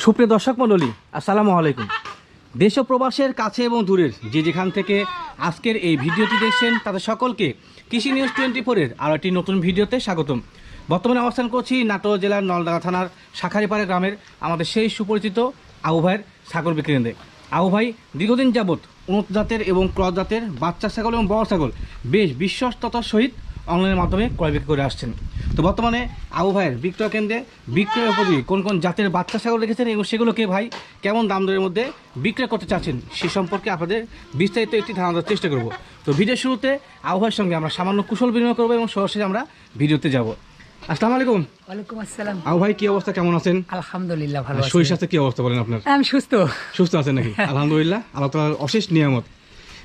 সুপ্রিয় দর্শক মণ্ডলী, আসসালামু আলাইকুম। দেশ ও প্রবাসের কাছে এবং দূরের যে যেখান থেকে আজকের এই ভিডিওটি দেখছেন তাদের সকলকে কৃষি নিউজ 24-এর আরও একটি নতুন ভিডিওতে স্বাগতম। বর্তমানে অবস্থান করছি নাটোর জেলার নলডাঙ্গা থানার শাখারিপাড়া গ্রামের আমাদের সেই সুপরিচিত আবু ভাইয়ের ছাগল বিক্রি কেন্দ্রে। আবু ভাই দীর্ঘদিন যাবৎ উন্নত জাতের এবং ক্রস জাতের বাচ্চা ছাগল এবং বড় ছাগল বেশ বিশ্বস্ততার সহিত অনলাইনের মাধ্যমে ক্রয় বিক্রি করে আসছেন। তো বর্তমানে আবু ভাইয়ের বিক্রয় কেন্দ্রে বিক্রয় উপযোগী কোন কোন জাতের বাচ্চা ছাগল রেখেছেন এবং সেগুলোকে ভাই কেমন দাম দরের মধ্যে বিক্রয় করতে চাচ্ছেন সে সম্পর্কে আপনাদের বিস্তারিত একটি ধারণা দেওয়ার চেষ্টা করব। তো ভিডিওর শুরুতে আবু ভাইয়ের সঙ্গে আমরা সামান্য কুশল বিনিময় করবো এবং সরাসরি আমরা ভিডিওতে যাব। আসসালামু আলাইকুম। ওয়ালাইকুম আসসালাম। আবু ভাই কি অবস্থা, কেমন আছেন? আলহামদুলিল্লাহ ভালো আছি। শরীর স্বাস্থ্য কি অবস্থা বলেন আপনার? আমি সুস্থ। সুস্থ আছেন নাকি? আলহামদুলিল্লাহ, আল্লাহ তাআলার অশেষ নিয়ামত।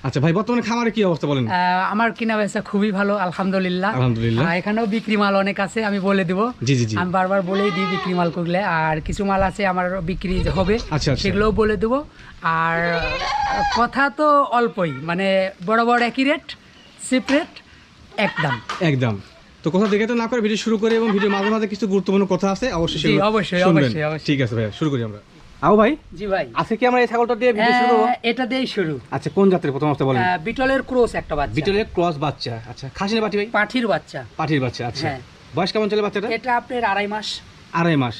আচ্ছা ভাই, বর্তমানে খামারে কি অবস্থা বলেন? আমার কিনা বেচা খুবই ভালো আলহামদুলিল্লাহ। আলহামদুলিল্লাহ। এখানেও বিক্রি মাল অনেক আছে, আমি বলে দেব। জি জি জি। আমি বারবার বলেই দিই বিক্রি মাল করলে, আর কিছু মাল আছে আমার বিক্রি হবে, আচ্ছা, আচ্ছা। সেগুলোও বলে দেব। আর কথা তো অল্পই, মানে বড় বড় একই রেট, সিপ্রেট একদম একদম। তো কথা দেখে তো না করে ভিডিও শুরু করি, এবং ভিডিও মাঝে মাঝে কিছু গুরুত্বপূর্ণ কথা আছে, অবশ্যই জি, অবশ্যই শুনবেন। অবশ্যই অবশ্যই। ঠিক আছে ভাই, শুরু করি আমরা। আবু ভাই, জি ভাই, আজকে কি আমরা এই ছাগলটা দিয়ে ভিডিও শুরু করব? এটা দিয়েই শুরু। আচ্ছা, কোন জাতের প্রথম অবস্থা বলেন? বিটলের ক্রস একটা বাচ্চা। বিটলের ক্রস বাচ্চা। আচ্ছা, খাসি না পাঠি ভাই? পাঠির বাচ্চা। পাঠির বাচ্চা। আচ্ছা, হ্যাঁ। বয়স কেমন চলে বাচ্চাটা? এটা আপনার 2.5 মাস। 2.5 মাস।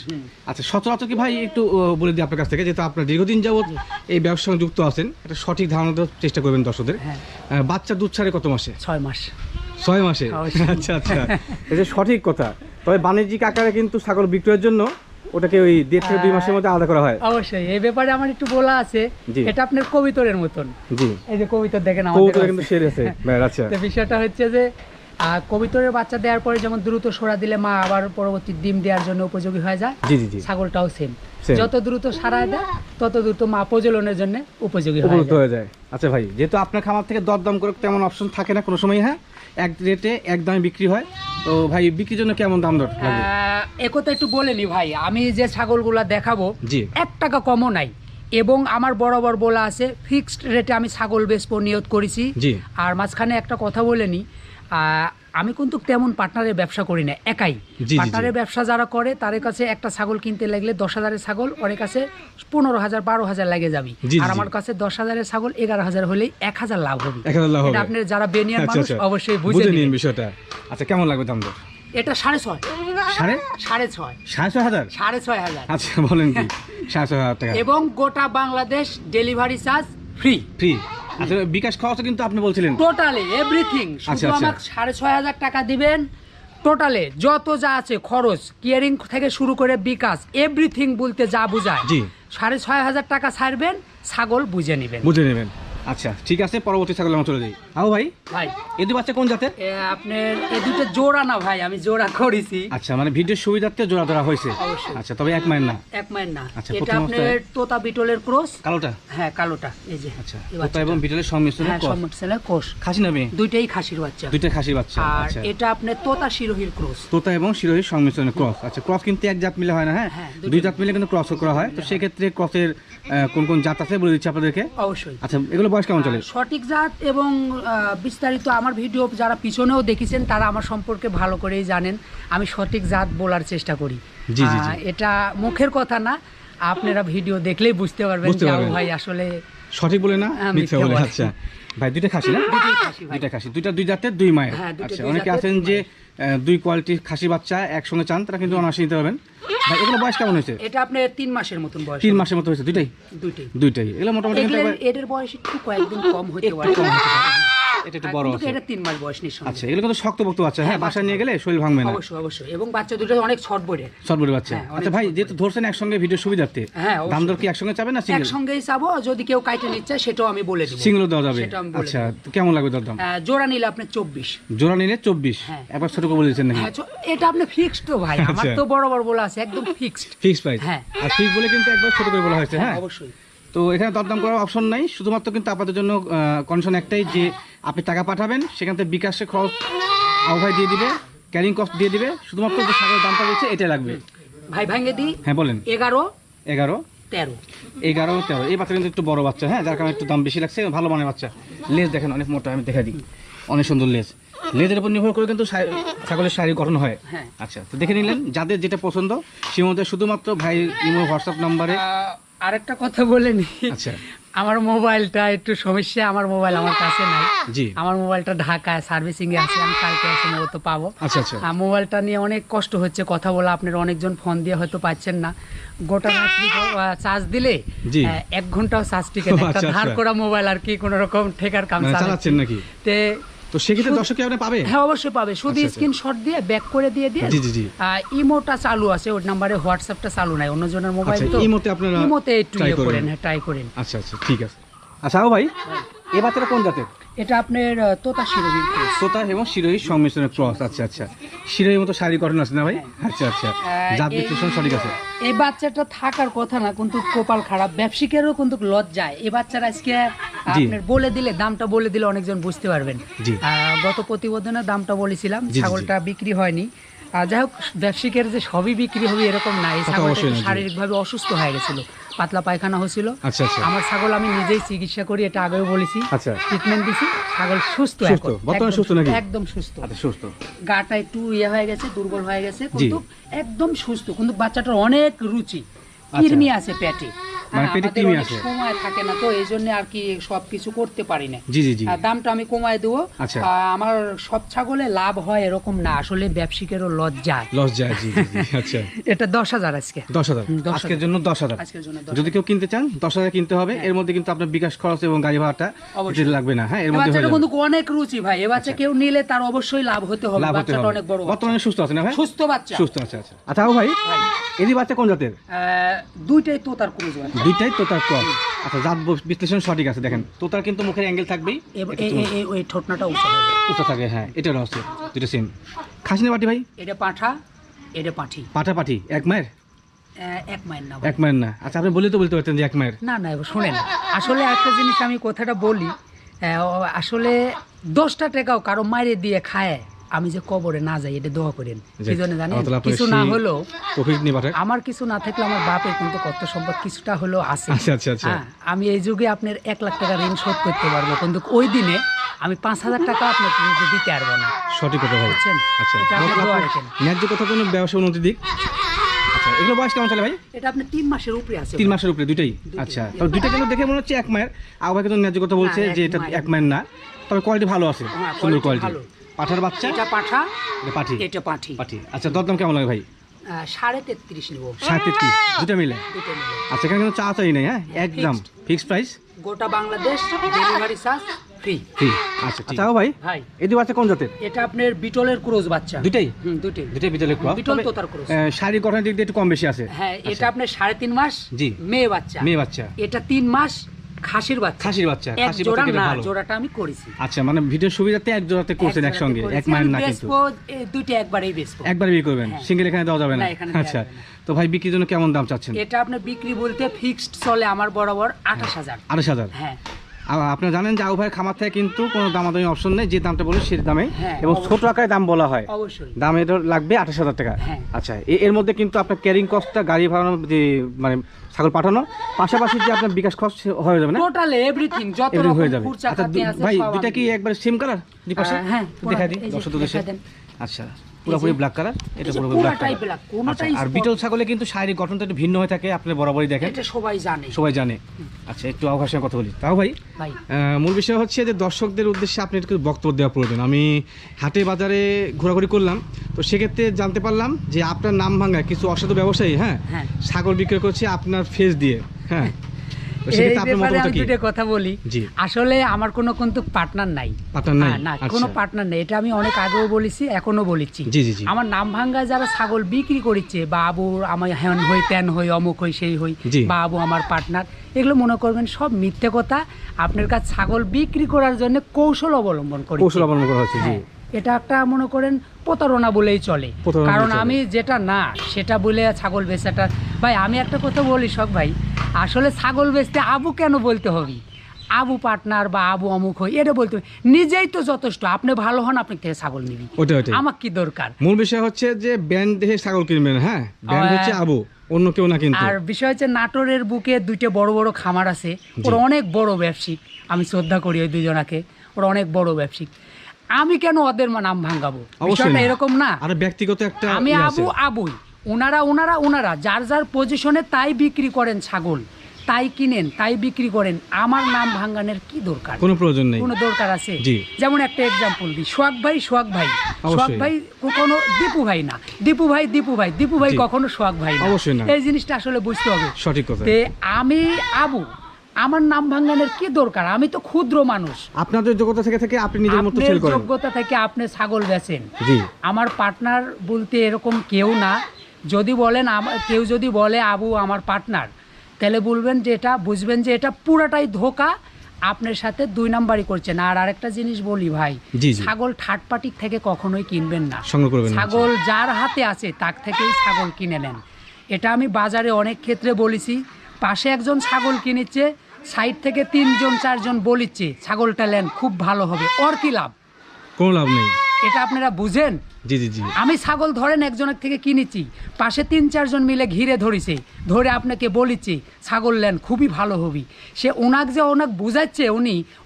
আচ্ছা, সচরাচর কি ভাই একটু বলে দিই আপনার কাছ থেকে, যেহেতু আপনার দীর্ঘদিন যাবত এই ব্যবসার সঙ্গে যুক্ত আছেন, একটা সঠিক ধারণা দেওয়ার চেষ্টা করবেন দর্শকদের। হ্যাঁ। বাচ্চা দুধ ছাড়ে কত মাসে? 6 মাস। 6 মাসে। অবশ্যই। আচ্ছা আচ্ছা, এটা সঠিক কথা। তবে বাণিজ্যিক আকারে কিন্তু ছাগল বিক্রয়ের জন্য ওটাকে ওই 1.5 থেকে 2 মাসের মধ্যে আলাদা করা হয়। অবশ্যই এই ব্যাপারে আমার একটু বলা আছে। জি। এটা আপনার কবিতরের মতন। জি। এই যে কবিতর দেখেন আমাদের কবুতর কাছে। কিন্তু সের আছে ভাই। আচ্ছা। তো বিষয়টা হচ্ছে যে কবিতরের বাচ্চা দেওয়ার পরে যেমন দ্রুত সরা দিলে মা আবার পরবর্তী ডিম দেওয়ার জন্য উপযোগী হয়ে যায়, জি জি জি। ছাগলটাও সেম। Same। যত দ্রুত সারায় দেয় তত দ্রুত মা প্রজননের জন্য উপযোগী হয়ে উপলব্ধ যায়। হয়ে যায়। আচ্ছা ভাই, যেহেতু আপনার খামার থেকে দরদাম করে তেমন অপশন থাকে না কোনো সময়, হ্যাঁ, এক রেটে এক দামে বিক্রি হয়, তো ভাই বিক্রির জন্য কেমন দাম দর লাগবে? একথা একটু বলে নি ভাই, আমি যে ছাগলগুলা দেখাবো জি। 1 টাকা কমও নাই, এবং আমার বরাবর বলা আছে ফিক্সড রেটে আমি ছাগল বেচবো নিয়ত করেছি। জি। আর মাঝখানে একটা কথা বলে নি, আমি কিন্তু তেমন পার্টনারের ব্যবসা করি না, একাই। জি, জি। পার্টনারের ব্যবসা যারা করে তাদের কাছে একটা ছাগল কিনতে লাগলে 10,000-এর ছাগল ওর কাছে 15,000 12,000 লাগে যাবে। জি, আর জি। আমার কাছে 10,000-এর ছাগল 11,000 হলেই 1,000 লাভ হবে। 1,000 লাভ হবে। এটা আপনার যারা বেনিয়ার আচ্ছা, মানুষ আচ্ছা। অবশ্যই বুঝে বুঝে নিন নিন বিষয়টা। আচ্ছা, কেমন লাগবে দাম দর? এটা 6.5 সাড়ে 6.5 6,500? 6.5 আচ্ছা, বলেন কি 6,500 টাকা এবং গোটা Bangladesh delivery charge free. Free? আচ্ছা, বিকাশ খরচটা কিন্তু আপনি বলছিলেন টোটালি এভরিথিং শুধু আচ্ছা, আচ্ছা। আমাকে 6,500 টাকা দিবেন। টোটালে যত যা আছে খরচ, কেয়ারিং থেকে শুরু করে বিকাশ, এভরিথিং বলতে যা বুঝায়, জি। 6,500 টাকা ছাড়বেন, ছাগল বুঝে নেবেন। বুঝে নেবেন। আচ্ছা, ঠিক আছে, পরবর্তী ছাগল আমরা চলে যাই। আও ভাই, ভাই এই দুই বাচ্চা কোন জাতের? আপনার এই দুটো জোড়া না ভাই, আমি জোড়া করেছি। আচ্ছা, মানে ভিডিওর সুবিধার্থে জোড়া ধরা হয়েছে। অবশ্যই। আচ্ছা, তবে এক মায়ের না? এক মায়ের না। আচ্ছা, এটা প্রথম আপনার অবস্থায়- তোতা বিটলের ক্রস। কালোটা? হ্যাঁ, কালোটা এই যে। আচ্ছা, এই তোতা বাচ্চাটা। এবং বিটলের সংমিশ্রণে হ্যাঁ, ক্রস। সম্মুখছেলে কোষ। খাসি নামে দুইটাই খাসির বাচ্চা। দুইটা খাসির বাচ্চা। আর আচ্ছা, এটা আপনার তোতা শিরোহির ক্রস। তোতা এবং শিরোহীর সংমিশ্রণে ক্রস। আচ্ছা, ক্রস কিন্তু এক জাত মিলে হয় না, হ্যাঁ, হ্যাঁ, দুই জাত মিলে কিন্তু ক্রস করা হয়। তো সেক্ষেত্রে ক্রসের কোন কোন জাত আছে বলে দিচ্ছি আপনাদেরকে। অবশ্যই। আচ্ছা, এগুলো বয়স কেমন চলে? সঠিক জাত এবং বিস্তারিত আমার ভিডিও যারা পিছনেও দেখেছেন তারা আমার সম্পর্কে ভালো করেই জানেন। আমি সঠিক জাত বলার চেষ্টা করি। জি, জি, জি। এটা মুখের কথা না, আপনারা ভিডিও দেখলেই বুঝতে পারবেন বুঝতে যে পারবেন। আবু ভাই আসলে সঠিক বলে না, মিথ্যা মিথ্যা বলে? বলে। আচ্ছা ভাই, দুইটা খাসি না? দুটোই খাসি ভাই। দুইটা খাসি, দুই জাতের দুই মায়ের। হ্যাঁ, দুটো আচ্ছা, দুই অনেকে জাতের আছেন দুই যে দুই কোয়ালিটির খাসি বাচ্চা একসঙ্গে চান, তারা কিন্তু অনায়াসে নিতে পারবেন। ভাই, এগুলো বয়স কেমন হয়েছে? এটা আপনার 3 মাসের মতন বয়স। 3 মাসের মতো হয়েছে? দুইটাই? দুইটাই। দুইটাই। এগুলো মোটামুটি কিন্তু একবার- এদের বয়স একটু কয়েকদিন কম হতে একটু পারে। কম হতে পারে। এটা একটু বড় কিন্তু আছে। এটা 3 মাস বয়স নিঃসন্দেহে। আচ্ছা, এগুলো কিন্তু শক্তপোক্ত বাচ্চা, হ্যাঁ, বাসায় নিয়ে গেলে শরীর ভাঙবে না। অবশ্যই অবশ্যই, এবং বাচ্চা দুটো অনেক শর্ট বডি। সরবরি বাচ্চা। হ্যাঁ, অনেক আচ্ছা ভাই, সুন্দর। যেহেতু ধরছেন একসঙ্গে ভিডিও সুবিধার্থে, হ্যাঁ, অবশ্যই। দাম দর কি একসঙ্গে চাবেন না সিঙ্গেল? একসঙ্গেই চাবো, যদি কেউ কাইটে নিচ্ছে সেটাও আমি বলে দেবো। সিঙ্গেলও দেওয়া যাবে? সেটা আমি বলে আচ্ছা, তো কেমন লাগবে দরদাম? জোড়া নিলে আপনার 24। জোড়া নিলে 24? হ্যাঁ। একবার ছোট করে বলে দিচ্ছেন নাকি? হ্যাঁ, এটা আপনি ফিক্সড তো ভাই, আমার আচ্ছা। তো বরাবর বলা আছে একদম ফিক্সড। Fix price? হ্যাঁ। আর ফিক্স বলে কিন্তু একবার ছোট করে বলা হয়েছে, হ্যাঁ। অবশ্যই। তো এখানে দরদাম করার অপশন নাই, শুধুমাত্র কিন্তু আপনাদের জন্য কন্ডিশন একটাই, যে আপনি টাকা পাঠাবেন, সেখান থেকে বিকাশে খরচ আবু ভাই দিয়ে দিবে, ক্যারিং কস্ট দিয়ে দিবে, শুধুমাত্র যে ছাগলের দামটা রয়েছে এটাই লাগবে। ভাই ভাঙে দিই। হ্যাঁ, বলেন। 11 11 13 11 13। এই বাচ্চা কিন্তু একটু বড় বাচ্চা, হ্যাঁ, যার কারণে একটু দাম বেশি লাগছে। ভালো মানের বাচ্চা। লেজ দেখেন অনেক মোটা, আমি দেখা দিই, অনেক সুন্দর লেজ। লেজের উপর নির্ভর করে কিন্তু ছাগলের শারীরিক গঠন হয়। হ্যাঁ। আচ্ছা, তো দেখে নিলেন যাদের যেটা পছন্দ সে মধ্যে শুধুমাত্র ভাই ইমো হোয়াটসঅ্যাপ নাম্বারে। আরেকটা কথা বলে নি, আচ্ছা আমার মোবাইলটা একটু সমস্যা, আমার মোবাইল আমার কাছে নাই। জি। আমার মোবাইলটা ঢাকায় সার্ভিসিং এ আছে, আমি কালকে সম্ভবত পাবো। আচ্ছা আচ্ছা। মোবাইলটা নিয়ে অনেক কষ্ট হচ্ছে কথা বলা, আপনারা অনেকজন ফোন দিয়ে হয়তো পাচ্ছেন না। গোটা রাত্রি চার্জ দিলে জি। 1 ঘন্টাও চার্জ টিকে না। একটা আচ্ছা, ধার আচ্ছা। করা মোবাইল আর কি কোনো রকম ঠেকার কাম মানে চালাচ্ছি। চালাচ্ছেন নাকি? তে তো সেক্ষেত্রে দর্শক কি আপনি পাবে? হ্যাঁ অবশ্যই পাবে, শুধু আচ্ছা, আচ্ছা। স্ক্রিনশট দিয়ে ব্যাক করে দিয়ে জি, জি, জি। ইমোটা চালু আছে, ওই নাম্বারে হোয়াটসঅ্যাপটা চালু নাই, অন্যজনের মোবাইল আচ্ছা, তো ইমোতে আপনারা ইমোতে একটু try ইয়ে করেন। করেন, হ্যাঁ ট্রাই করেন। আচ্ছা আচ্ছা, ঠিক আছে। আচ্ছা ভাই, এই বাচ্চাটা কোন জাতের? এটা আপনার তোতা শিরোহী। তোতা এবং শিরোহী সংমিশ্রণের ক্রস। আচ্ছা আচ্ছা, শিরোহীর মতো শারীরিক গঠন আছে না ভাই? আচ্ছা আচ্ছা, জাত বিশ্লেষণ সঠিক আছে। এই বাচ্চাটা থাকার কথা না, কিন্তু কপাল খারাপ, ব্যবসায়িকেরও কিন্তু লজ্জায়। এই বাচ্চার আজকে আপনার বলে দিলে, দামটা বলে দিলে অনেকজন বুঝতে পারবেন। জি। গত প্রতিবেদনে দামটা বলেছিলাম, জি, জি। ছাগলটা বিক্রি হয়নি। যাই হোক, ব্যবসায়িকের যে সবই বিক্রি হবে এরকম না। এই তা তো ছাগলটা অবশ্যই একটু না, জি। শারীরিকভাবে অসুস্থ হয়ে গেছিল, পাতলা পায়খানা হয়েছিল। আচ্ছা আচ্ছা। আমার ছাগল আমি নিজেই চিকিৎসা করি, এটা আগেও বলেছি। আচ্ছা। ট্রিটমেন্ট দিছি, ছাগল সুস্থ সুস্থ, এখন। বর্তমানে একদম সুস্থ নাকি? একদম সুস্থ। আচ্ছা, সুস্থ। গাটা একটু ইয়ে হয়ে গেছে, দুর্বল হয়ে গেছে, কিন্তু একদম সুস্থ। কিন্তু বাচ্চাটার অনেক রুচি, কৃমি আছে পেটে। মানে পেটে আমাদের কৃমি অনেক আছে। সময় থাকে না, তো এই জন্য আর কি সবকিছু করতে পারি না। জি জি জি। দামটা আমি কমায় দেবো। আচ্ছা। আমার সব ছাগলে লাভ হয় এরকম না, আসলে ব্যবসায়িকেরও লজ্জা। লস যায়, জি জি জি। আচ্ছা, এটা 10,000 আজকে। 10,000 10,000 আজকের জন্য 10,000। আজকের জন্য যদি কেউ কিনতে চান 10,000 কিনতে হবে। এর মধ্যে কিন্তু আপনার বিকাশ খরচ এবং গাড়ি ভাড়াটা অবশ্যই। দিতে লাগবে না। হ্যাঁ, এর মধ্যে হয়ে বাচ্চাটা যাবে। কিন্তু অনেক রুচি ভাই, এ বাচ্চা কেউ নিলে তার অবশ্যই লাভ হতে হবে। লাভ হতে বাচ্চাটা হবে। অনেক বড় বাচ্চা। বর্তমানে সুস্থ আছে না ভাই? সুস্থ বাচ্চা। সুস্থ আছে। আচ্ছা আচ্ছা ভাই, ভাই, এদি বাচ্চা কোন জাতের? দুইটাই তোতার ক্রুজ বাচ্চা। দুইটাই তোতার ক্রস। আচ্ছা, জাত বিশ্লেষণ সঠিক আছে। দেখেন, তোতার কিন্তু মুখের অ্যাঙ্গেল থাকবেই, ওই ঠোঁটনাটা উঁচু হবে। উঁচা থাকে। হ্যাঁ, এটারও আছে, দুটো সেম। খাসিনা পাটি ভাই? এটা পাঠা, এটা পাঠি। পাঠা পাঠি এক মায়ের? এক মাইল না ভাই। এক মায়ের না। আচ্ছা, আপনি বলে তো বলতে পারতেন যে এক মায়ের। না না, শোনেন, আসলে একটা জিনিস আমি কথাটা বলি, আসলে 10টা টাকাও কারো মাইরে দিয়ে খায়, আমি যে কবরে না যাই, এটা দোয়া করেন। কি জন্য জানেন? কিছু না হলো, প্রফিট নিয়ে পাঠায়। আমার কিছু না থাকলে আমার বাপের কিন্তু কত সম্পদ কিছুটা হলেও আছে। আচ্ছা আচ্ছা আচ্ছা। হ্যাঁ, আমি এই যুগে আপনার 1 লাখ টাকা ঋণ শোধ করতে পারবো, কিন্তু ওই দিনে আমি 5,000 টাকা আপনাকে দিতে পারবো না। সঠিক কথা ভাই। বুঝছেন? আচ্ছা, এটা আপনি দোয়া রাখেন। ন্যায্য কথা কোনো ব্যবসা উন্নতি দিক। আচ্ছা, এগুলো বয়স কেমন চলে ভাই? এটা আপনি 3 মাসের উপরে আছে। 3 মাসের উপরে দুইটাই? আচ্ছা, তবে দুইটা কিন্তু দেখে মনে হচ্ছে এক মায়ের। আবার কিন্তু ন্যায্য কথা বলছে না, যে এক এটা মায়ের। এক মায়ের না, তবে কোয়ালিটি ভালো আছে, হ্যাঁ, সুন্দর quality কোয়ালিটি। ভালো। পাঠার বাচ্চা? এটা পাঠা, এটা পাঠি? এটা পাঠি। পাঠি। আচ্ছা, দরদাম কেমন লাগে ভাই? 33.5 নেব। 37, দুটা মিলে? দুটো মিলে। আচ্ছা, এখানে কিন্তু চা চাই নাই। হ্যাঁ, একদম ফিক্সড প্রাইস, গোটা Bangladesh delivery charge free. Free. আচ্ছা, আচ্ছা ভাই, ভাই, এই দুই বাচ্চা কোন জাতের? এটা আপনার বিটলের ক্রোজ বাচ্চা। দুইটাই? দুটোই। দুইটাই বিটলের ক্রস। Beetle তোতার cross. শারীরিক গঠনের দিক দিয়ে একটু কম বেশি আছে। হ্যাঁ, এটা আপনার 3.5 মাস জি। মেয়ে বাচ্চা। মেয়ে বাচ্চা। এটা 3 মাস খাসির বাচ্চা। খাসির বাচ্চা। এক খাসির জোড়া বাচ্চা কিন্তু না, ভালো। জোড়াটা আমি করেছি। আচ্ছা, মানে ভিডিওর সুবিধাতে এক জোড়াতে করছেন এক একসঙ্গে, জোড়াতে এক করেছি। মায়ের আমি না কিন্তু। বেচবো, দুইটা একবারেই বেচবো। একবার বিয়ে করবেন, হ্যাঁ। সিঙ্গেল এখানে দেওয়া যাবে না? না, এখানে দেওয়া আচ্ছা, যাবে না। তো ভাই বিক্রির জন্য কেমন দাম চাচ্ছেন? এটা আপনার বিক্রি বলতে ফিক্সড চলে আমার বরাবর 28,000। 28,000? হ্যাঁ। আপনারা জানেন যে আবু ভাইয়ের খামার থেকে কিন্তু কোনো দামাদামি অপশন নেই, যে দামটা বলে সেই দামে, হ্যাঁ, এবং অবশ্যই। ছোট আকারে দাম বলা হয়। অবশ্যই। দাম এটা লাগবে 28,000 টাকা। হ্যাঁ। আচ্ছা, এর মধ্যে কিন্তু আপনার ক্যারিং কস্টটা, গাড়ি ভাড়া, যে মানে ছাগল পাঠানো, পাশাপাশি যে আপনার বিকাশ খরচ হয়ে যাবে না? টোটাল এভরিথিং, যত এভরিথিং রকম হয়ে যাবে। খরচা আচ্ছা পাতি আছে ভাই, সব দুইটা আমি কি দিই। একবার সেম কালার দুপাশে? হ্যাঁ, দেখাই দিই এই যে দর্শক দেশে। দেখা দেন। আচ্ছা, পুরোপুরি ব্ল্যাক কালার, এটা এই যে পুরোপুরি ব্ল্যাক পুরোটাই কালার। black, কোনোটাই আর spot বিটল ছাগলে কিন্তু শারীরিক গঠনটা একটু ভিন্ন হয়ে থাকে, আপনি বরাবরই দেখেন, এটা সবাই জানে। সবাই জানে। আচ্ছা, একটু আবহাওয়ার সঙ্গে কথা বলি। তাও ভাই, ভাই, মূল বিষয় হচ্ছে যে দর্শকদের উদ্দেশ্যে আপনি একটু বক্তব্য দেওয়া প্রয়োজন। আমি হাটে বাজারে ঘোরাঘুরি করলাম, তো সেক্ষেত্রে জানতে পারলাম যে আপনার নাম ভাঙা কিছু অসাধু ব্যবসায়ী, হ্যাঁ, হ্যাঁ। ছাগল বিক্রি করছে আপনার ফেস দিয়ে। হ্যাঁ, তো এই সেক্ষেত্রে আপনার ব্যাপারে মতামত আমি কি? দুটো কথা বলি। জি। আসলে আমার কোনো কিন্তু পার্টনার নাই। পার্টনার নাই? না, আচ্ছা। কোনো পার্টনার নেই, এটা আমি অনেক আগেও বলেছি, এখনো বলেছি। জি জি জি। আমার নাম ভাঙ্গায় যারা ছাগল বিক্রি করছে, বা আবু আমার হ্যান হই, ত্যান হই, অমুক হই, সেই হই, জি। বা আবু আমার পার্টনার, এগুলো মনে করবেন সব মিথ্যে কথা। আপনার কাছে ছাগল বিক্রি করার জন্য কৌশল অবলম্বন করি। কৌশল অবলম্বন করা হচ্ছে, জি। এটা একটা মনে করেন প্রতারণা বলেই চলে। প্রতারণা কারণ বলেই চলে। আমি যেটা না সেটা বলে ছাগল বেচাটা, ভাই আমি একটা কথা বলি সব ভাই, আসলে ছাগল বেচতে আবু কেন বলতে হবে? আবু পার্টনার বা আবু অমুক হই, এটা বলতে হবে, নিজেই তো যথেষ্ট। আপনি ভালো হন, আপনার থেকে ছাগল নিবি, ওটাই ওটাই। আমার কি দরকার? মূল বিষয় হচ্ছে যে ব্যান্ড দেখে ছাগল কিনবেন। হ্যাঁ, ব্যান্ড হচ্ছে আবু, অন্য কেউ না কিন্তু। আর বিষয় হচ্ছে নাটোরের বুকে দুইটা বড় বড় খামার আছে, ওরা অনেক বড় ব্যবসায়িক, আমি শ্রদ্ধা করি ওই দুজনাকে, ওরা অনেক বড় ব্যবসায়িক। আমি কেন ওদের নাম ভাঙাবো? অবশ্যই বিষয়টা না। এরকম না। আর ব্যক্তিগত একটা আমি ইয়ে আবু আছে। আবুই, ওনারা যার যার পজিশনে তাই বিক্রি করেন ছাগল, তাই কিনেন, তাই বিক্রি করেন। আমার নাম ভাঙানোর কি দরকার? কোনো প্রয়োজন নেই। কোনো দরকার আছে? জি। যেমন একটা এক্সাম্পল দিই, সোহাগ ভাই অবশ্যই। সোহাগ ভাই কখনো দীপু ভাই না, দীপু ভাই জি। কখনো সোহাগ ভাই না। অবশ্যই না। এই জিনিসটা আসলে বুঝতে হবে। সঠিক কথা। তে আমি আবু, আমার নাম ভাঙানোর কি দরকার? আমি তো ক্ষুদ্র মানুষ। আপনাদের যোগ্যতা থেকে আপনি নিজের মতো আপনার সেল করেন। যোগ্যতা থেকে আপনি ছাগল বেচেন। জি। আমার পার্টনার বলতে এরকম কেউ না। যদি বলেন কেউ যদি বলে আবু আমার পার্টনার, তাহলে বলবেন যে এটা, বুঝবেন যে এটা পুরাটাই ধোঁকা, আপনার সাথে 2 নাম্বারই করছেন। আর আরেকটা জিনিস বলি ভাই, জি, জি। ছাগল থার্ড পার্টির থেকে কখনোই কিনবেন না। সংগ্রহ করবেন না। ছাগল যার হাতে আছে তার থেকেই ছাগল কিনে নেন। এটা আমি বাজারে অনেক ক্ষেত্রে বলেছি। পাশে একজন ছাগল কিনেছে, সাইড থেকে 3-4জন বলিচ্ছে ছাগলটা নেন, খুব ভালো হবে। ওর কি লাভ? কোনো লাভ নেই। এটা আপনারা বুঝেন? জি জি জি। আমি ছাগল ধরেন একজনের থেকে কিনেছি, পাশে 3-4জন মিলে ঘিরে ধরেছে, ধরে আপনাকে বলিছে ছাগল নেন, খুবই ভালো হবি। সে ওনাকে বুঝাচ্ছে,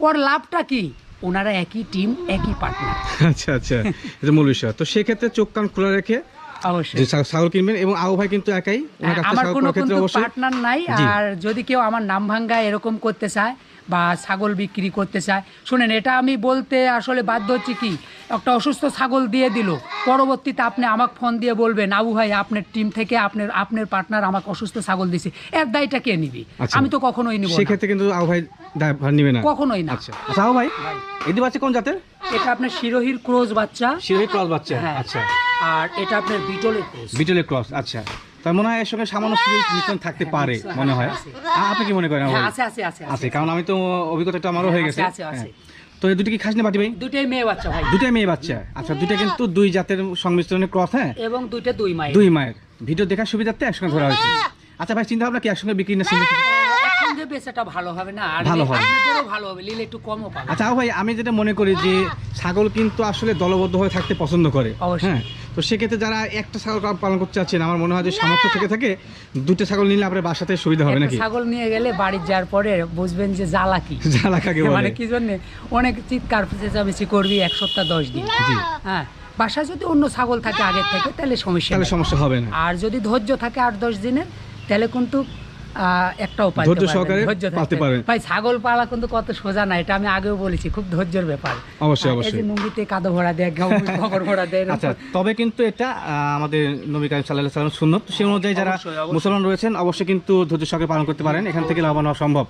ওর লাভটা কি? ওনারা একই টিম, একই পার্টনার। আচ্ছা আচ্ছা, এটা মূল বিষয়। তো সেক্ষেত্রে চোখ কান খোলা রেখে অবশ্যই যে ছাগল কিনবেন। এবং আবু ভাই কিন্তু একাই, ওনার কাছে আমার ছাগল কোনো কেনার ক্ষেত্রে কিন্তু অবশ্যই। পার্টনার নাই। জি। আর যদি কেউ আমার নাম ভাঙ্গা এরকম করতে চায় বা ছাগল বিক্রি করতে চায়, শুনেন, এটা আমি বলতে আসলে বাধ্য হচ্ছি কি, একটা অসুস্থ ছাগল দিয়ে দিল, পরবর্তীতে আপনি আমাকে ফোন দিয়ে বলবেন আবু ভাই আপনার টিম থেকে আপনার পার্টনার আমাকে অসুস্থ ছাগল দিছে, এর দায়টা কে নিবি? আচ্ছা। আমি তো কখনোই নিব না, সেক্ষেত্রে কিন্তু আবু ভাই দায়ভার নিবে না। কখনোই না। আচ্ছা আচ্ছা, আবু ভাই এদি বাচ্চা কোন জাতের? এটা আপনার শিরোহির ক্রোজ বাচ্চা। শিরোহী ক্রস বাচ্চা। হ্যাঁ। আচ্ছা, আর এটা আপনার বিটলের ক্রোজ। বিটলের ক্রস। আচ্ছা, তার মনে হয় এর সঙ্গে সামান্য মিশ্রণ থাকতে পারে হ্যাঁ, মনে হয়। আছে। আপনি কি মনে করেন আবু হ্যাঁ, ভাই? আছে আছে, কারণ আমি তো অভিজ্ঞতাটা আমারও হয়ে গেছে। আছে। হ্যাঁ। তো এই দুটো কি খাসনি বাটি ভাই? দুটাই মেয়ে বাচ্চা ভাই, দুটাই মেয়ে বাচ্চা। আচ্ছা, দুইটা কিন্তু 2 জাতের সংমিশ্রণের ক্রস। হ্যাঁ, এবং দুইটা 2 মাইল। 2 মায়ের। ভিডিও দেখার সুবিধার্থে একসঙ্গে ধরা হয়েছে। আচ্ছা ভাই, চিন্তা ভাবনা কি একসঙ্গে বিক্রি না সিঙ্গেল? একসঙ্গে বেচাটা ভালো হবে না? আর ভালো হবে। আপনাদেরও ভালো হবে, নিলে একটু কমও পাবে। আচ্ছা আবু ভাই, আমি যেটা মনে করি যে ছাগল কিন্তু আসলে দলবদ্ধ হয়ে থাকতে পছন্দ করে। অবশ্যই। হ্যাঁ, তো সেক্ষেত্রে যারা একটা ছাগল পালন করতে চাচ্ছেন, আমার মনে হয় যে সামর্থ্য থেকে 2টা ছাগল নিলে আপনার বাসাতে সুবিধা হবে একটা নাকি? ছাগল নিয়ে গেলে বাড়ি যাওয়ার পরে বুঝবেন যে জ্বালা কি। জ্বালা কাকে বলে? মানে কি জন্যে অনেক চিৎকার চেঁচামেচি করবি 1 সপ্তাহ 10 দিন। জি। হ্যাঁ, বাসায় যদি অন্য ছাগল থাকে আগের থেকে তাহলে সমস্যা তাহলে নেই। সমস্যা হবে না। আর যদি ধৈর্য থাকে 8-10 দিনের, তাহলে কিন্তু একটাও পালতে ধৈর্য পারবেন। সহকারে ধৈর্য থাকতে- পালতে পারবেন। ভাই ছাগল পালা কিন্তু কত সোজা না, এটা আমি আগেও বলেছি, খুব ধৈর্যের ব্যাপার। অবশ্যই, এই অবশ্যই। যে মুঙ্গিতে কাদো ভরা দেয়, গোবর ভরা দেয়, এরকম। আচ্ছা, তবে কিন্তু এটা আমাদের নবী কারীম সাল্লাল্লাহু আলাইহি ওয়াসাল্লাম সুন্নত। সেই অনুযায়ী যারা অবশ্যই। মুসলমান রয়েছেন অবশ্যই কিন্তু ধৈর্য সহকারে পালন করতে পারেন, এখান থেকে লাভবান হওয়া সম্ভব।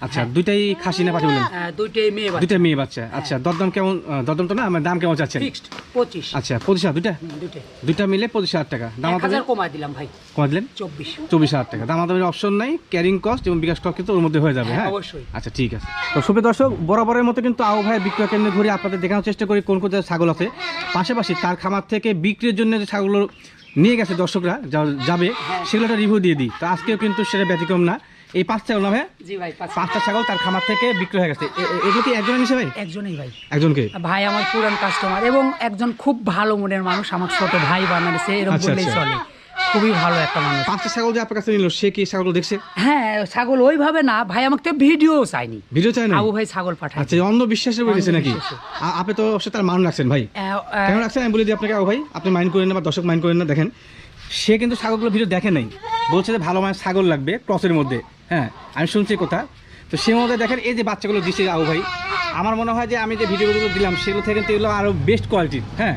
আচ্ছা, দুইটাই খাসি না পাঠি বলেন? দুইটাই মেয়ে বাচ্চা। দুইটা মেয়ে বাচ্চা। আচ্ছা, দরদাম কেমন? দরদাম তো না, আমার দাম কেমন চাচ্ছেন? ফিক্সড 25। আচ্ছা, 25,000 দুইটা? দুইটাই দুইটা মিলে 25,000 টাকা দাম। 1000 কমাই দিলাম ভাই, কমা দিলেন 24। 24,000 টাকা। দামাদামির অপশন নাই, ক্যারিং কস্ট এবং বিকাশ কস্ট কিন্তু ওর মধ্যে হয়ে যাবে। হ্যাঁ, হ্যাঁ, অবশ্যই। আচ্ছা ঠিক আছে। তো সুপ্রিয় দর্শক, বরাবরের মতো কিন্তু আবু ভাইয়ের বিক্রয় কেন্দ্রে ঘুরে আপনাদের দেখানোর চেষ্টা করি কোন কোন জাতের ছাগল আছে। পাশাপাশি তার খামার থেকে বিক্রির জন্য যে ছাগলগুলো নিয়ে গেছে দর্শকরা যাবে, সেগুলো একটা রিভিউ দিয়ে দিই। তো আজকেও কিন্তু সেটা ব্যতিক্রম না। এই 5 ছাগল না ভাই? জি ভাই, 5টা ছাগল তার খামার থেকে বিক্রি হয়ে গেছে। এগুলো কি একজনের নিছে ভাই? একজনই ভাই। একজনকে? ভাই আমার পুরান কাস্টমার এবং একজন খুব ভালো মনের মানুষ, আমার ছোট ভাই বানাইছে, এরকম আচ্ছা, বললেই আচ্ছা। চলে। খুবই ভালো একটা মানুষ। 5টা ছাগল যে আপনার কাছে নিল, সে কি ছাগল দেখছে? হ্যাঁ, ছাগল ওইভাবে না ভাই, আমাকে তো ভিডিও চাইনি, ভিডিও চাই না? আবু ভাই ছাগল পাঠায়। আচ্ছা, অন্ধবিশ্বাসের বলেছে নাকি? অন্ধবিশ্বাসে। আপনি তো অবশ্যই তার মান রাখছেন ভাই। কেন রাখছেন আমি বলে দিই আপনাকে আবু ভাই, আপনি মাইন্ড করেন না বা দর্শক মাইন্ড করেন না। দেখেন, সে কিন্তু ছাগলগুলো ভিডিও দেখে নাই, বলছে যে ভালো মানের ছাগল লাগবে ক্রসের মধ্যে। হ্যাঁ, আমি শুনছি কথা। তো সে মধ্যে দেখেন এই যে বাচ্চাগুলো দিচ্ছে আবু ভাই, আমার মনে হয় যে আমি যে ভিডিওগুলো দিলাম সেগুলো থেকে কিন্তু এগুলো আরও বেস্ট কোয়ালিটির। হ্যাঁ,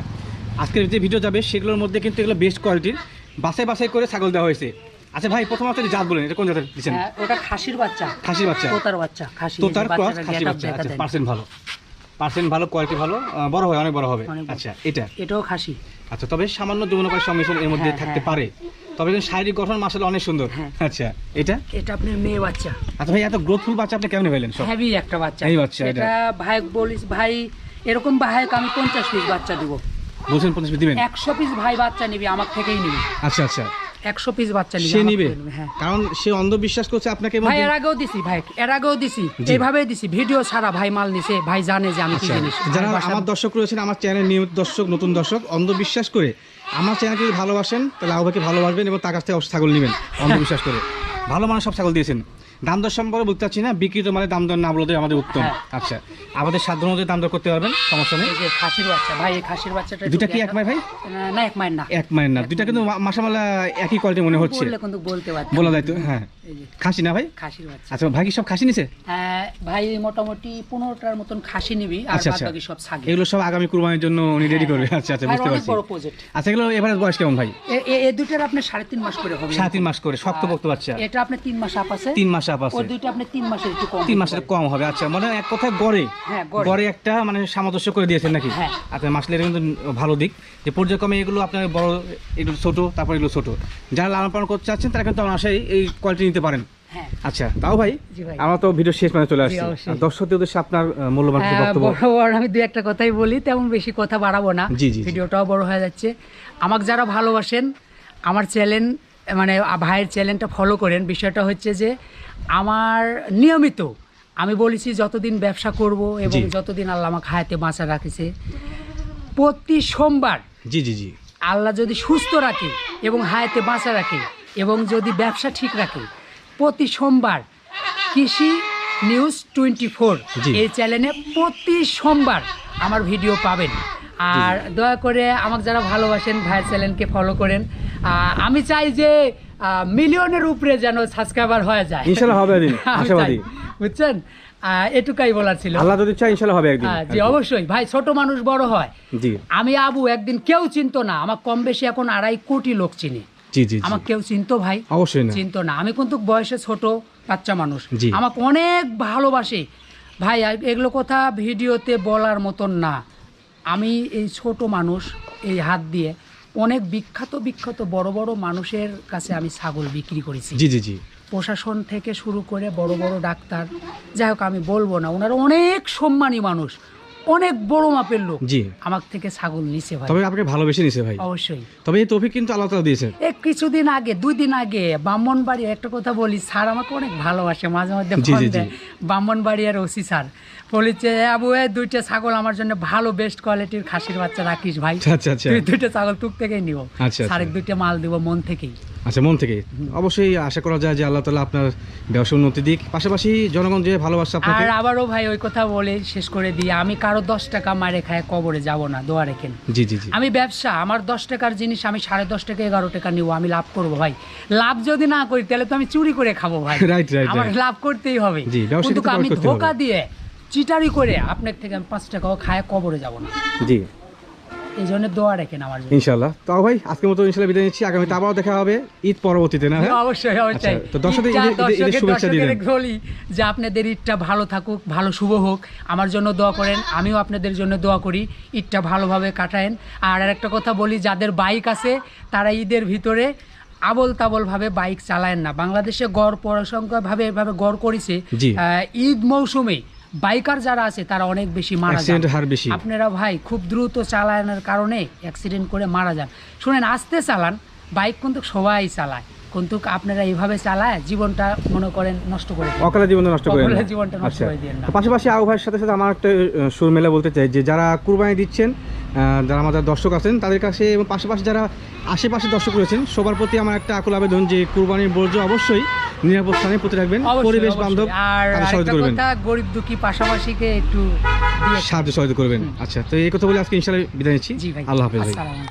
আজকের যে ভিডিও যাবে সেগুলোর মধ্যে কিন্তু এগুলো বেস্ট কোয়ালিটির, বাছাই বাছাই করে ছাগল দেওয়া হয়েছে। আচ্ছা ভাই, প্রথম আপনার জাত বলেন, এটা কোন জাতের দিচ্ছেন? ওটা খাসির বাচ্চা, খাসির বাচ্চা, তোতার বাচ্চা, খাসি। তোতার ক্রস বাচ্চাটার খাসি get up বাচ্চা। দেখা আচ্ছা, দেয়। পার্সেন্ট ভালো, কোয়ালিটি ভালো, বড় হয়, অনেক বড় হবে। অনেক বড়। আচ্ছা, এটা এটাও খাসি। আচ্ছা, তবে সামান্য যৌনকার সংমিশ্রণ এর মধ্যে হ্যাঁ, থাকতে হ্যাঁ। পারে, তবে কিন্তু শারীরিক গঠন মাসালে অনেক সুন্দর। হ্যাঁ। আচ্ছা, এটা? এটা আপনার মেয়ে বাচ্চা। আচ্ছা ভাই, এত গ্রোথফুল বাচ্চা আপনি কেমনে পেলেন সব? হেভি একটা বাচ্চা। এই বাচ্চা, এটা? এটা ভাই বলিস ভাই, এরকম ভাই আমি 50 পিস বাচ্চা দিব। বলছেন 50 পিস দিবেন? 100 পিস ভাই বাচ্চা নিবি আমার থেকেই নিবি। আচ্ছা আচ্ছা, 100 পিস বাচ্চা নিবি সে আমার নিবে? থেকে নিবি, হ্যাঁ। কারণ সে অন্ধবিশ্বাস করছে আপনাকে ভাই এর আগেও দিছি ভাই, এর আগেও দিছি, জি। এইভাবেই দিছি, ভিডিও ছাড়া ভাই মাল নিছে, ভাই জানে যে আমি কি আচ্ছা, জিনিস। যারা ভাই বাসায়- আমার দর্শক রয়েছেন, আমার চ্যানেল নিয়মিত দর্শক, নতুন দর্শক, অন্ধবিশ্বাস করে আমার চ্যানেলকে যদি ভালোবাসেন তাহলে আবু ভাইকে ভালোবাসবেন এবং তার কাছ থেকে অবশ্যই ছাগল নেবেন অন্ধবিশ্বাস করে। ভালো মানুষ সব ছাগল দিয়েছেন। দাম দর সম্পর্কে বলতে চাচ্ছি না, বিক্রিত মানে দাম দর না বলতে আমাদের উত্তম। হ্যাঁ। আচ্ছা, আমাদের সাধ্য অনুযায়ী দাম দর করতে পারবেন, সমস্যা নেই। এই যে খাসির বাচ্চা ভাই, এই খাসির বাচ্চাটা একটু দুইটা কি এক দেখাও। মায়ের ভাই? না, এক মায়ের না। এক মায়ের না, দুইটা কিন্তু মাশাআল্লাহ একই কোয়ালিটি মনে হচ্ছে। বললে কিন্তু বলতে পারছি। বলা যায় তো, হ্যাঁ। এই যে খাসি না ভাই? খাসির বাচ্চা। আচ্ছা, ভাই কি সব খাসি নিছে? ভাই মোটামুটি 15টার মতন খাসি নিবি, আর আচ্ছা, বাদ আচ্ছা। বাকি সব ছাগল। এগুলো সব আগামী কুরবানির জন্য উনি রেডি করবে। আচ্ছা আচ্ছা, বুঝতে পারছি। বড় প্রজেক্ট। আচ্ছা, এগুলো এভারেজ বয়স কেমন ভাই? এই দুইটার আপনি 3.5 মাস করে হবে। 3.5 মাস করে শক্তপোক্ত বাচ্চা। এটা আপনি 3 মাস আপ আছে, 3 মাস আপ আছে। ওই দুইটা আপনি 3 মাসের একটু কম। 3 মাসের কম হবে। আচ্ছা, মানে এক কথায় গড়ে হ্যাঁ, গড়ে। গড়ে একটা মানে সামঞ্জস্য করে দিয়েছেন নাকি? হ্যাঁ। আচ্ছা, মাসলে এটা কিন্তু ভালো দিক যে পর্যায়ক্রমে এগুলো আপনার বড়, এগুলো ছোট, তারপর এগুলো ছোট। যারা লালন পালন করতে চাচ্ছেন তারা কিন্তু অনায়াসেই এই কোয়ালিটি নিতে পারেন। হ্যাঁ। আচ্ছা, তাও ভাই জি ভাই। আমরা তো ভিডিও শেষ মানে চলে আসছি। অবশ্যই। আর দর্শকদের উদ্দেশ্যে আপনার মূল্যবান কিছু বক্তব্য। বড় আমি দুই একটা কথাই বলি, তেমন বেশি কথা বাড়াবো না। জি, জি, জি। ভিডিওটাও বড় হয়ে যাচ্ছে। আমাকে যারা ভালোবাসেন, আমার চ্যানেল মানে ভাইয়ের চ্যানেলটা ফলো করেন। বিষয়টা হচ্ছে যে আমার নিয়মিত আমি বলেছি যতদিন ব্যবসা করব এবং জি। যতদিন আল্লাহ আমাকে হায়াতে বাঁচা রাখেছে, প্রতি সোমবার জি জি জি। আল্লাহ যদি সুস্থ রাখে এবং হায়াতে বাঁচা রাখে এবং যদি ব্যবসা ঠিক রাখে, প্রতি সোমবার কৃষি নিউজ 24 জি। এই চ্যানেলে প্রতি সোমবার আমার ভিডিও পাবেন। আর দয়া করে আমাকে যারা ভালোবাসেন ভাইয়ের চ্যানেলকে ফলো করেন। আমি চাই যে মিলিয়নের উপরে যেন সাবস্ক্রাইবার হয়ে যায়। ইনশাআল্লাহ হবে একদিন, আমি আশাবাদী। চাই, বুঝছেন? এটুকাই বলার ছিল। আল্লাহ যদি চায় ইনশাআল্লাহ হবে একদিন। জি অবশ্যই ভাই, ছোট মানুষ বড় হয়। জি আমি আবু একদিন কেউ চিনতো না, আমার কম বেশি এখন 2.5 কোটি লোক চিনি। জি জি জি। আমাকে কেউ চিনতো ভাই? অবশ্যই না। চিনতো না। আমি কিন্তু বয়সে ছোট বাচ্চা মানুষ, জি। আমাকে অনেক ভালোবাসে ভাই। এগুলো কথা ভিডিওতে বলার মতন না। আমি এই ছোট মানুষ, এই হাত দিয়ে অনেক বিখ্যাত বড় বড় মানুষের কাছে আমি ছাগল বিক্রি করেছি। জি জি জি। প্রশাসন থেকে শুরু করে বড় বড় ডাক্তার, যাই হোক আমি বলবো না, ওনারা অনেক সম্মানী মানুষ, অনেক বড় মাপের লোক জি। আমার থেকে ছাগল নিছে ভাই। তবে আপনাকে ভালোবেসে নিছে ভাই। অবশ্যই। তবে এই তৌফিক কিন্তু আল্লাহ তাআলা দিয়েছে। কিছুদিন আগে, 2 দিন আগে ব্রাহ্মণবাড়ি, একটা কথা বলি, স্যার আমাকে অনেক ভালোবাসে, মাঝে মধ্যে জি, ফোন জি, জি। দেয়। ব্রাহ্মণবাড়ি আর ওসি স্যার বলেছে, আবু দুইটা ছাগল আমার জন্য ভালো বেস্ট কোয়ালিটির খাসির বাচ্চা রাখিস ভাই। আচ্ছা আচ্ছা। তুই দুইটা ছাগল তুক থেকেই নিব। আচ্ছা, স্যারের আচ্ছা। দুইটা মাল দিব মন থেকেই। আচ্ছা, মন থেকে অবশ্যই আশা করা যায় যে আল্লাহ তাআলা আপনার ব্যবসা উন্নতি দিক, পাশাপাশি জনগণ যে ভালোবাসা আপনাকে। আর আবারও ভাই ওই কথা বলে শেষ করে দিই, আমি কারো 10 টাকা মারে খায় কবরে যাব না, দোয়া রেখেন। জি জি জি। আমি ব্যবসা, আমার 10 টাকার জিনিস আমি 10.5 টাকা 11 টাকা নিব, আমি লাভ করব ভাই। লাভ যদি না করি তাহলে তো আমি চুরি করে খাবো ভাই। রাইট রাইট আমার রাইট। লাভ করতেই হবে। জি, ব্যবসা কিন্তু কিন্তু আমি করতে ধোকা হবে। দিয়ে চিটারি করে আপনার থেকে আমি 5 টাকাও খায় কবরে যাব না। জি এই জন্য দোয়া রাখেন আমার জন্য। ইনশাআল্লাহ। তাও ভাই আজকের মতো ইনশাআল্লাহ বিদায় নিচ্ছি, আগামীতে আবারও দেখা হবে ঈদ পরবর্তীতে, না? অবশ্যই অবশ্যই। আচ্ছা, তো দর্শকদের ঈদের শুভেচ্ছা দিবেন। বলি যে আপনাদের ঈদটা ভালো থাকুক, ভালো শুভ হোক, আমার জন্য দোয়া করেন, আমিও আপনাদের জন্য দোয়া করি, ঈদটা ভালোভাবে কাটায়েন। আর আরেকটা কথা বলি, যাদের বাইক আছে তারা ঈদের ভিতরে আবল তাবল ভাবে বাইক চালায়েন না। বাংলাদেশে গড় পরিসংখ্যা ভাবে এভাবে গড় করেছে, জি। ঈদ মৌসুমে বাইকার যারা আছে তারা অনেক বেশি মারা যান। অ্যাক্সিডেন্টের হার বেশি। আপনারা ভাই খুব দ্রুত চালানোর কারণে অ্যাক্সিডেন্ট করে মারা যান। শুনেন, আস্তে চালান, বাইক কিন্তু সবাই চালায়, কিন্তু আপনারা এইভাবে চালায় জীবনটা মনে করেন নষ্ট করে দেন। অকালে জীবন নষ্ট করে অকালে না। জীবনটা নষ্ট আচ্ছা। করে দিয়েন না। তো পাশাপাশি আবু ভাইয়ের সাথে সাথে আমার একটা সুর মেলা বলতে চাই যে যারা কুরবানি দিচ্ছেন, যারা আমাদের দর্শক আছেন তাদের কাছে, এবং পাশাপাশি যারা আশেপাশে দর্শক রয়েছেন সবার প্রতি আমার একটা আকুল আবেদন যে কুরবানির বর্জ্য অবশ্যই নিরাপদ স্থানে পুঁতে রাখবেন, অবশ্যই, পরিবেশ অবশ্যই। বান্ধব আর তাদের সহায়তা আরেকটা করবেন, কথা, গরিব দুঃখী পাশাপাশিকে একটু দিয়ে সাহায্য সহায়তা করবেন। আচ্ছা, তো এই কথা বলে আজকে ইনশাআল্লাহ বিদায় নিচ্ছি। জি ভাই, আল্লাহ হাফেজ ভাই। আসসালামু আলাইকুম।